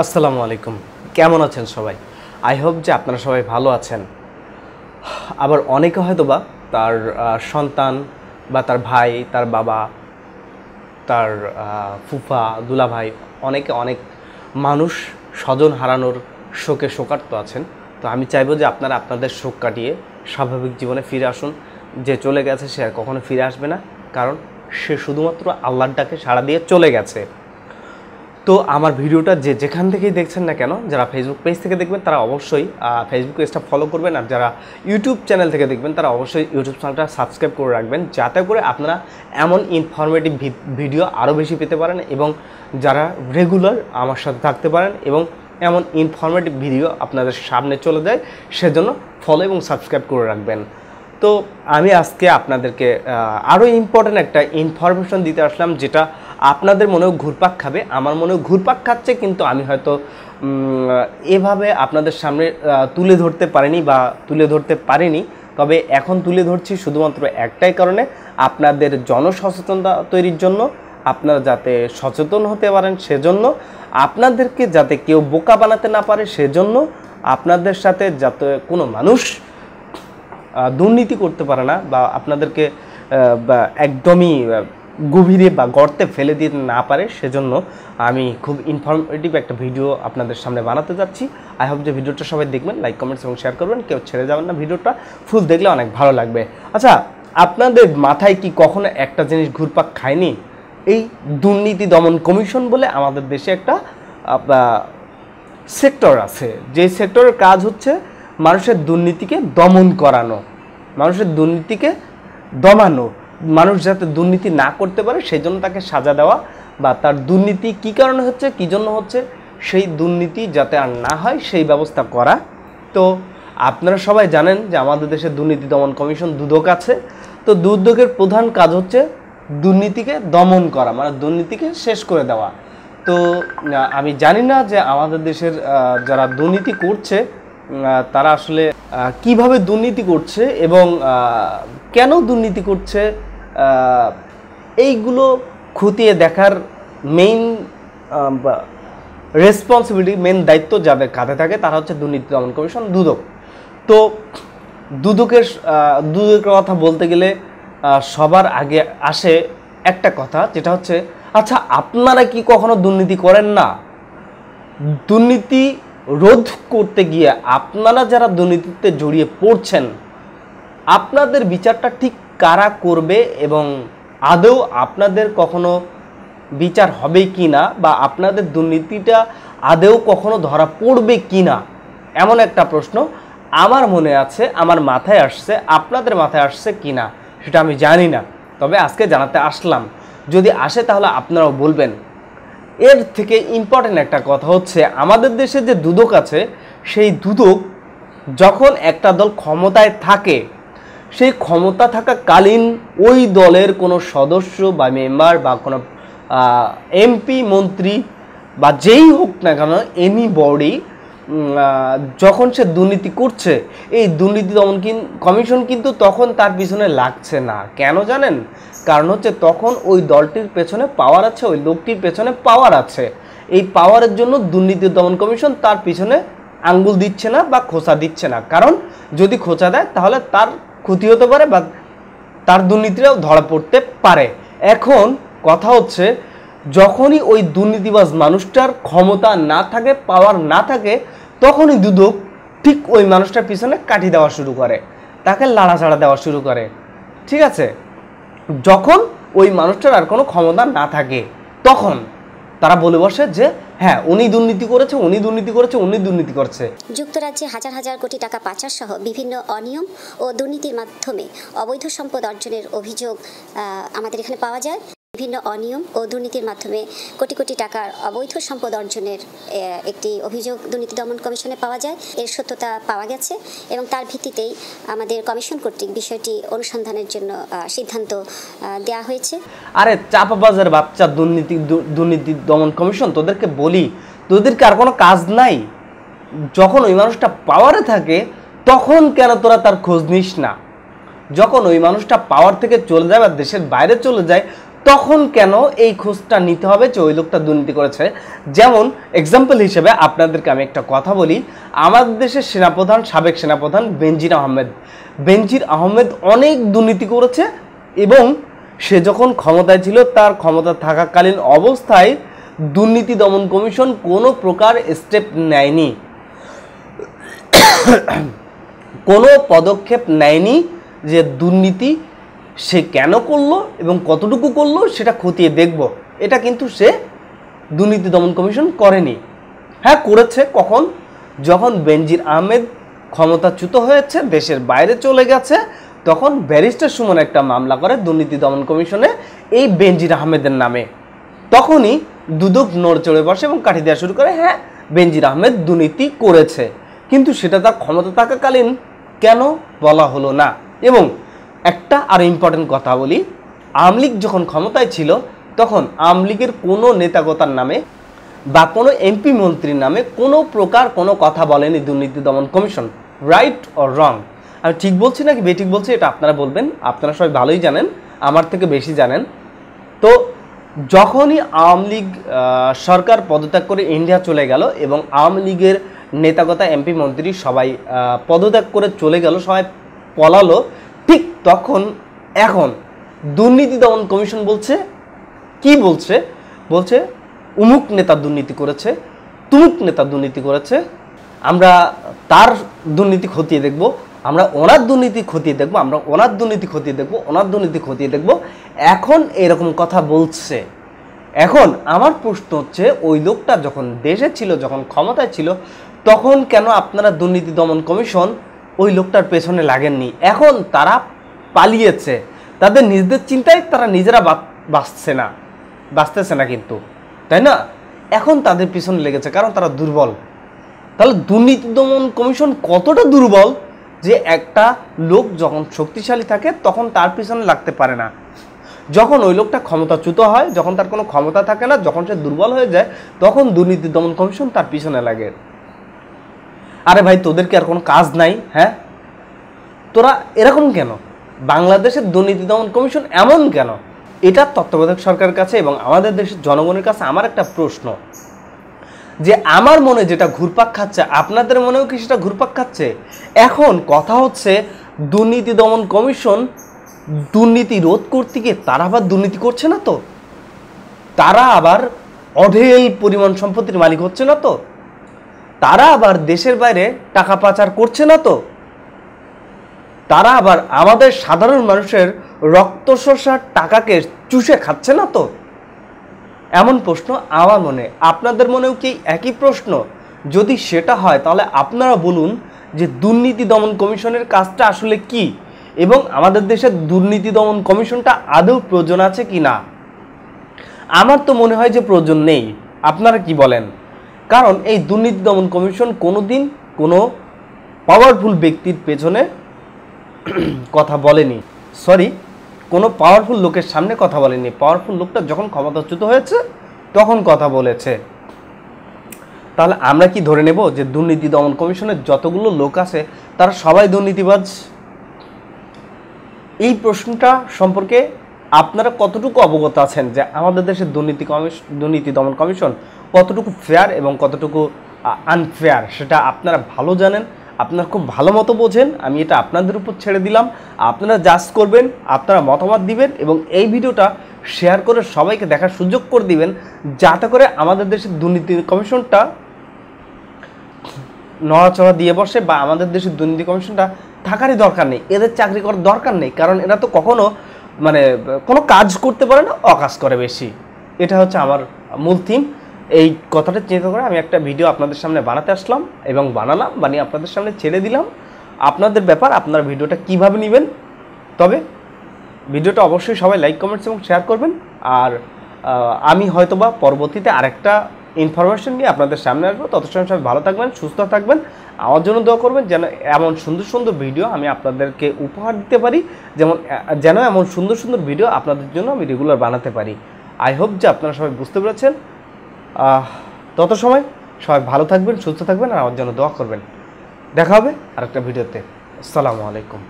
আসসালামু আলাইকুম। কেমন আছেন সবাই? আই হোপ যে আপনারা সবাই ভালো আছেন। আবার অনেকে হয়তোবা তার সন্তান বা তার ভাই, তার বাবা, তার ফুফা, দুলাভাই, অনেক মানুষ স্বজন হারানোর শোকে শোকার্ত আছেন। তো আমি চাইবো যে আপনারা আপনাদের শোক কাটিয়ে স্বাভাবিক জীবনে ফিরে আসুন। যে চলে গেছে সে আর কখনো ফিরে আসবে না, কারণ সে শুধুমাত্র আল্লাহর ডাকে সাড়া দিয়ে চলে গেছে। তো আমার ভিডিওটা যেখান থেকেই দেখছেন না কেন, যারা ফেসবুক পেজ থেকে দেখবেন তারা অবশ্যই ফেসবুক পেজটা ফলো করবেন, আর যারা ইউটিউব চ্যানেল থেকে দেখবেন তারা অবশ্যই ইউটিউব চ্যানেলটা সাবস্ক্রাইব করে রাখবেন, যাতে করে আপনারা এমন ইনফরমেটিভ ভিডিও আরও বেশি পেতে পারেন এবং যারা রেগুলার আমার সাথে থাকতে পারেন এবং এমন ইনফরমেটিভ ভিডিও আপনাদের সামনে চলে যায়, সেজন্য ফলো এবং সাবস্ক্রাইব করে রাখবেন। তো আমি আজকে আপনাদেরকে আরও ইম্পর্ট্যান্ট একটা ইনফরমেশন দিতে আসলাম, যেটা আপনাদের মনেও ঘুরপাক খাবে, আমার মনেও ঘুরপাক খাচ্ছে, কিন্তু আমি হয়তো এভাবে আপনাদের সামনে তুলে ধরতে পারিনি। তবে এখন তুলে ধরছি শুধুমাত্র একটাই কারণে, আপনাদের জনসচেতনতা তৈরির জন্য, আপনারা যাতে সচেতন হতে পারেন সেজন্য, আপনাদেরকে যাতে কেউ বোকা বানাতে না পারে সেজন্য, আপনাদের সাথে যাতে কোনো মানুষ দুর্নীতি করতে পারে না বা আপনাদেরকে একদমই গভীরে বা গর্তে ফেলে দিতে না পারে, সেজন্য আমি খুব ইনফরমেটিভ একটা ভিডিও আপনাদের সামনে বানাতে যাচ্ছি। আই হোপ যে ভিডিওটা সবাই দেখবেন, লাইক, কমেন্টস এবং শেয়ার করবেন, কেউ ছেড়ে যাবেন না। ভিডিওটা ফুল দেখলে অনেক ভালো লাগবে। আচ্ছা, আপনাদের মাথায় কি কখনো একটা জিনিস ঘুরপাক খায়নি? এই দুর্নীতি দমন কমিশন বলে আমাদের দেশে একটা সেক্টর আছে, যে সেক্টরের কাজ হচ্ছে মানুষের দুর্নীতিকে দমন করানো, মানুষের দুর্নীতিকে দমানো, মানুষ যাতে দুর্নীতি না করতে পারে সেই জন্য তাকে সাজা দেওয়া, বা তার দুর্নীতি কী কারণে হচ্ছে, কী জন্য হচ্ছে, সেই দুর্নীতি যাতে আর না হয় সেই ব্যবস্থা করা। তো আপনারা সবাই জানেন যে আমাদের দেশে দুর্নীতি দমন কমিশন দুদক আছে। তো দুদকের প্রধান কাজ হচ্ছে দুর্নীতিকে দমন করা, মানে দুর্নীতিকে শেষ করে দেওয়া। তো আমি জানি না যে আমাদের দেশের যারা দুর্নীতি করছে তারা আসলে কিভাবে দুর্নীতি করছে এবং কেন দুর্নীতি করছে, এইগুলো খতিয়ে দেখার মেইন রেসপন্সিবিলিটি, মেইন দায়িত্ব যাদের কাঁধে থাকে তারা হচ্ছে দুর্নীতি দমন কমিশন, দুদক। তো দুদকের কথা বলতে গেলে সবার আগে আসে একটা কথা, যেটা হচ্ছে, আচ্ছা আপনারা কি কখনো দুর্নীতি করেন না? দুর্নীতি রোধ করতে গিয়ে আপনারা যারা দুর্নীতিতে জড়িয়ে পড়ছেন, আপনাদের বিচারটা ঠিক কারা করবে এবং আদৌ আপনাদের কখনো বিচার হবে কি না, বা আপনাদের দুর্নীতিটা আদৌ কখনো ধরা পড়বে কি না, এমন একটা প্রশ্ন আমার মনে আছে, আমার মাথায় আসছে। আপনাদের মাথায় আসছে কি না সেটা আমি জানি না, তবে আজকে জানাতে আসলাম। যদি আসে তাহলে আপনারাও বলবেন। এর থেকে ইম্পর্টেন্ট একটা কথা হচ্ছে, আমাদের দেশে যে দুদক আছে, সেই দুদক যখন একটা দল ক্ষমতায় থাকে, সেই ক্ষমতা থাকাকালীন ওই দলের কোনো সদস্য বা মেম্বার বা কোনো এমপি, মন্ত্রী বা যেই হোক না কেন, এনি বডি, যখন সে দুর্নীতি করছে, এই দুর্নীতি দমন কমিশন কিন্তু তখন তার পিছনে লাগছে না। কেন জানেন? কারণ হচ্ছে তখন ওই দলটির পেছনে পাওয়ার আছে, ওই লোকটির পেছনে পাওয়ার আছে। এই পাওয়ারের জন্য দুর্নীতি দমন কমিশন তার পিছনে আঙ্গুল দিচ্ছে না বা খোঁচা দিচ্ছে না, কারণ যদি খোঁচা দেয় তাহলে তার ক্ষতি হতে পারে বা তার দুর্নীতিটাও ধরা পড়তে পারে। এখন কথা হচ্ছে, যখনই ওই দুর্নীতিবাজ মানুষটার ক্ষমতা না থাকে, পাওয়ার না থাকে, তখনই দুদক ঠিক ওই মানুষটার পিছনে কাঠি দেওয়া শুরু করে, তাকে লাড়াচাড়া দেওয়া শুরু করে। ঠিক আছে? যখন ওই মানুষটার আর কোনো ক্ষমতা না থাকে, তখন তারা বলে বসে যে হ্যাঁ, উনি দুর্নীতি করেছে, উনি দুর্নীতি করেছে, উনি দুর্নীতি করছে। যুক্তরাজ্যে হাজার হাজার কোটি টাকা পাচার সহ বিভিন্ন অনিয়ম ও দুর্নীতির মাধ্যমে অবৈধ সম্পদ অর্জনের অভিযোগ আমাদের এখানে পাওয়া যায়। বিভিন্ন অনিয়ম ও দুর্নীতির মাধ্যমে কোটি কোটি টাকার অবৈধ সম্পদ অর্জনের একটি অভিযোগ দুর্নীতি দমন কমিশনে পাওয়া যায়। এর সত্যতা পাওয়া গেছে এবং তার ভিত্তিতেই আমাদের কমিশন কর্তৃক বিষয়টি অনুসন্ধানের জন্য সিদ্ধান্ত দেওয়া হয়েছে। আরে চাপাবাজের বাচ্চা, দুর্নীতি দমন কমিশন, তোদেরকে বলি, তোদেরকে আর কোনো কাজ নাই? যখন ওই মানুষটা পাওয়ারে থাকে তখন কেন তোরা তার খোঁজ নিস না? যখন ওই মানুষটা পাওয়ার থেকে চলে যায় বা দেশের বাইরে চলে যায়, তখন কেন এই খোঁজটা নিতে হবে যে ওই লোকটা দুর্নীতি করেছে? যেমন এক্সাম্পল হিসেবে আপনাদেরকে আমি একটা কথা বলি, আমাদের দেশের সেনাপ্রধান, সাবেক সেনাপ্রধান বেনজির আহমেদ অনেক দুর্নীতি করেছে এবং সে যখন ক্ষমতায় ছিল তার ক্ষমতা থাকাকালীন অবস্থায় দুর্নীতি দমন কমিশন কোনো প্রকার স্টেপ নেয়নি, কোনো পদক্ষেপ নেয়নি যে দুর্নীতি সে কেন করলো এবং কতটুকু করলো সেটা খতিয়ে দেখব। এটা কিন্তু সে দুর্নীতি দমন কমিশন করেনি। হ্যাঁ করেছে, কখন? যখন বেনজির আহমেদ ক্ষমতাচ্যুত হয়েছে, দেশের বাইরে চলে গেছে, তখন ব্যারিস্টার সুমন একটা মামলা করে দুর্নীতি দমন কমিশনে এই বেনজির আহমেদের নামে। তখনই দুদক নড়ে চড়ে বসে এবং কাঠি দেওয়া শুরু করে, হ্যাঁ বেনজির আহমেদ দুর্নীতি করেছে, কিন্তু সেটা তার ক্ষমতা থাকাকালীন কেন বলা হলো না? এবং একটা আর ইম্পর্টেন্ট কথা বলি, আওয়ামী লীগ যখন ক্ষমতায় ছিল তখন আওয়ামী লীগের কোনো নেতাগতার নামে বা কোনো এমপি মন্ত্রীর নামে কোনো প্রকার কোনো কথা বলেনি দুর্নীতি দমন কমিশন। Right or wrong? আমি ঠিক বলছি নাকি বেঠিক বলছি এটা আপনারা বলবেন, আপনারা সবাই ভালোই জানেন, আমার থেকে বেশি জানেন। তো যখনই আওয়ামী লীগ সরকার পদত্যাগ করে ইন্ডিয়া চলে গেল এবং আওয়ামী লীগের নেতাগতা এমপি মন্ত্রী সবাই পদত্যাগ করে চলে গেল, সবাই পলালো, ঠিক তখন এখন দুর্নীতি দমন কমিশন বলছে, কি বলছে? বলছে উমুক নেতা দুর্নীতি করেছে, তুমুক নেতা দুর্নীতি করেছে, আমরা তার দুর্নীতি খতিয়ে দেখব, আমরা ওনার দুর্নীতি খতিয়ে দেখব, আমরা ওনার দুর্নীতি খতিয়ে দেখব, ওনার দুর্নীতি খতিয়ে দেখব। এখন এরকম কথা বলছে। এখন আমার প্রশ্ন হচ্ছে, ওই লোকটা যখন দেশে ছিল, যখন ক্ষমতায় ছিল, তখন কেন আপনারা দুর্নীতি দমন কমিশন ওই লোকটার পেছনে লাগেননি? এখন তারা পালিয়েছে, তাদের নিজেদের চিন্তায় তারা নিজেরা বাঁচতেছে না কিন্তু, তাই না? এখন তাদের পিছনে লেগেছে কারণ তারা দুর্বল। তাহলে দুর্নীতি দমন কমিশন কতটা দুর্বল যে একটা লোক যখন শক্তিশালী থাকে তখন তার পিছনে লাগতে পারে না, যখন ওই লোকটা ক্ষমতাচ্যুত হয়, যখন তার কোনো ক্ষমতা থাকে না, যখন সে দুর্বল হয়ে যায়, তখন দুর্নীতি দমন কমিশন তার পিছনে লাগে। আরে ভাই, তোদের কি আর কোনো কাজ নাই? হ্যাঁ, তোরা এরকম কেন? বাংলাদেশের দুর্নীতি দমন কমিশন এমন কেন? এটা তত্ত্বাবধায়ক সরকারের কাছে এবং আমাদের দেশের জনগণের কাছে আমার একটা প্রশ্ন, যে আমার মনে যেটা ঘুরপাক খাচ্ছে আপনাদের মনেও কি সেটা ঘুরপাক খাচ্ছে? এখন কথা হচ্ছে, দুর্নীতি দমন কমিশন দুর্নীতি রোধ করতে গিয়ে তারা আবার দুর্নীতি করছে না তো? তারা আবার অঢেল পরিমাণ সম্পত্তির মালিক হচ্ছে না তো? তারা আবার দেশের বাইরে টাকা পাচার করছে না তো? তারা আবার আমাদের সাধারণ মানুষের রক্তশোষার টাকাকে চুষে খাচ্ছে না তো? এমন প্রশ্ন আমার মনে, আপনাদের মনেও কি একই প্রশ্ন? যদি সেটা হয় তাহলে আপনারা বলুন যে দুর্নীতি দমন কমিশনের কাজটা আসলে কি এবং আমাদের দেশের দুর্নীতি দমন কমিশনটা আদৌ প্রয়োজন আছে কি না? আমার তো মনে হয় যে প্রয়োজন নেই। আপনারা কি বলেন? কারণ এই দুর্নীতি দমন কমিশন কোনোদিন কোনো পাওয়ারফুল ব্যক্তির পেছনে কথা বলেনি, কোনো পাওয়ারফুল লোকের সামনে কথা বলেনি। পাওয়ারফুল লোকটা যখন ক্ষমতাচ্যুত হয়েছে তখন কথা বলেছে। তাহলে আমরা কি ধরে নেব যে দুর্নীতি দমন কমিশনের যতগুলো লোক আছে তারা সবাই দুর্নীতিবাজ? এই প্রশ্নটা সম্পর্কে আপনারা কতটুকু অবগত আছেন যে আমাদের দেশের দুর্নীতি দমন কমিশন কতটুকু ফেয়ার এবং কতটুকু আনফেয়ার সেটা আপনারা ভালো জানেন, আপনারা খুব ভালো মতো বোঝেন। আমি এটা আপনাদের উপর ছেড়ে দিলাম, আপনারা জাজ করবেন, আপনারা মতামত দিবেন এবং এই ভিডিওটা শেয়ার করে সবাইকে দেখার সুযোগ করে দিবেন, যাতে করে আমাদের দেশের দুর্নীতি কমিশনটা নড়াচড়া দিয়ে বসে বা আমাদের দেশের দুর্নীতি কমিশনটা থাকারই দরকার নেই, এদের চাকরি করার দরকার নেই। কারণ এরা তো কখনো কোনো কাজ করতে পারে না, অকাজ করে বেশি। এটা হচ্ছে আমার মূল থিম। এই কথাটা চিন্তা করে আমি একটা ভিডিও আপনাদের সামনে বানাতে আসলাম এবং বানিয়ে আপনাদের সামনে ছেড়ে দিলাম। আপনাদের ব্যাপার, আপনারা ভিডিওটা কিভাবে নেবেন। তবে ভিডিওটা অবশ্যই সবাই লাইক, কমেন্টস এবং শেয়ার করবেন। আর আমি হয়তোবা পরবর্তীতে আরেকটা ইনফরমেশন নিয়ে আপনাদের সামনে আসবো। তত সময় সবাই ভালো থাকবেন, সুস্থ থাকবেন, আমার জন্য দোয়া করবেন যেন এমন সুন্দর সুন্দর ভিডিও আমি আপনাদেরকে উপহার দিতে পারি, যেন এমন সুন্দর সুন্দর ভিডিও আপনাদের জন্য আমি রেগুলার বানাতে পারি। আই হোপ যে আপনারা সবাই বুঝতে পেরেছেন। তত সময় সবাই ভালো থাকবেন, সুস্থ থাকবেন আর আমার জন্য দোয়া করবেন। দেখা হবে আরেকটা ভিডিওতে। আসসালামু আলাইকুম।